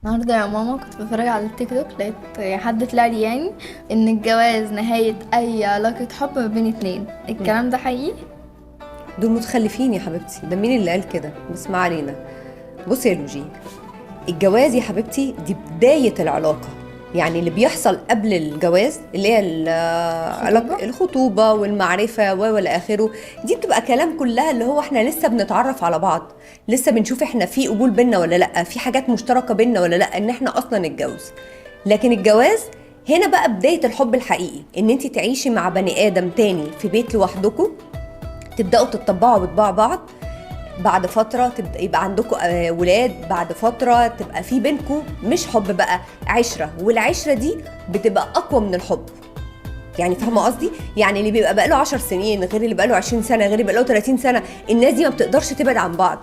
النهارده يا ماما كنت بتفرج على التيك توك، لقيت حد طلع لي يعني ان الجواز نهاية اي علاقة حب ما بين اتنين. مم. الكلام ده حقيقي؟ دول متخلفين يا حبيبتي، ده مين اللي قال كده؟ بس ما علينا. بصي يا لوجي، الجواز يا حبيبتي دي بداية العلاقة. يعني اللي بيحصل قبل الجواز اللي هي خطوبة. الخطوبة والمعرفة والى آخره، دي بتبقى كلام كلها اللي هو احنا لسه بنتعرف على بعض، لسه بنشوف احنا في قبول بينا ولا لأ، في حاجات مشتركة بينا ولا لأ ان احنا اصلا نتجوز. لكن الجواز هنا بقى بداية الحب الحقيقي، ان انت تعيشي مع بني آدم تاني في بيت لوحدكم، تبداوا تتطبعوا بطباع بعض. بعد فتره تبدا يبقى عندكم ولاد، بعد فتره تبقى في بينكم مش حب بقى، عشره، والعشره دي بتبقى اقوى من الحب. يعني فاهمه قصدي؟ يعني اللي بيبقى بقاله 10 سنين غير اللي بقاله 20 سنه غير اللي بقاله 30 سنه، الناس دي ما بتقدرش تبعد عن بعض.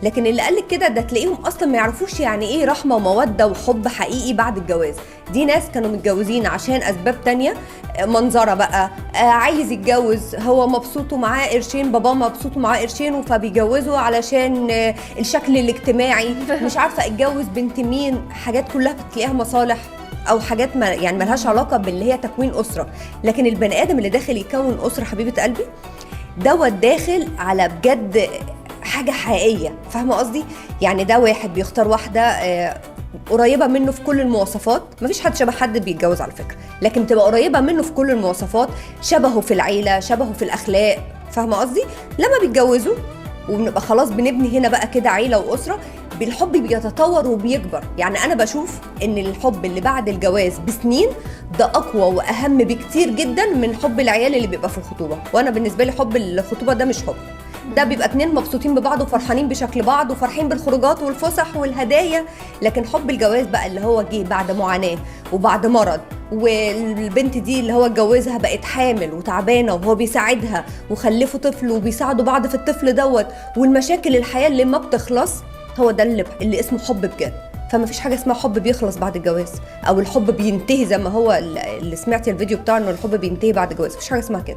لكن اللي قالك كده ده تلاقيهم اصلا ما يعرفوش يعني ايه رحمه وموده وحب حقيقي بعد الجواز. دي ناس كانوا متجوزين عشان اسباب تانية، منظره بقى، عايز يتجوز، هو مبسوط ومعاه قرشين، باباه مبسوط ومعاه قرشين، فبيجوزوا علشان الشكل الاجتماعي، مش عارفه اتجوز بنت مين، حاجات كلها بتلاقيها مصالح او حاجات ما يعني ملهاش علاقه باللي هي تكوين اسره. لكن البني ادم اللي داخل يكون اسره حبيبه قلبي دوت داخل على بجد حاجه حقيقيه. فاهمه قصدي؟ يعني ده واحد بيختار واحده قريبه منه في كل المواصفات، مفيش حد شبه حد بيتجوز على فكره، لكن تبقى قريبه منه في كل المواصفات، شبهه في العيله، شبهه في الاخلاق. فاهمه قصدي؟ لما بيتجوزوا وبنبقى خلاص بنبني هنا بقى كده عيله واسره، بالحب بيتطور وبيكبر. يعني انا بشوف ان الحب اللي بعد الجواز بسنين ده اقوى واهم بكتير جدا من حب العيال اللي بيبقى في الخطوبه. وانا بالنسبه لي حب الخطوبه ده مش حب، ده بيبقى اتنين مبسوطين ببعض وفرحانين بشكل بعض وفرحين بالخروجات والفسح والهدايا. لكن حب الجواز بقى اللي هو جه بعد معاناه وبعد مرض، والبنت دي اللي هو اتجوزها بقت حامل وتعبانه وهو بيساعدها وخلفوا طفل وبيساعدوا بعض في الطفل دوت، والمشاكل الحياه اللي ما بتخلص، هو ده اللي اسمه حب بجد. فما فيش حاجه اسمها حب بيخلص بعد الجواز، او الحب بينتهي زي ما هو اللي سمعتي الفيديو بتاعه انه الحب بينتهي بعد الجواز. مفيش حاجه اسمها كده.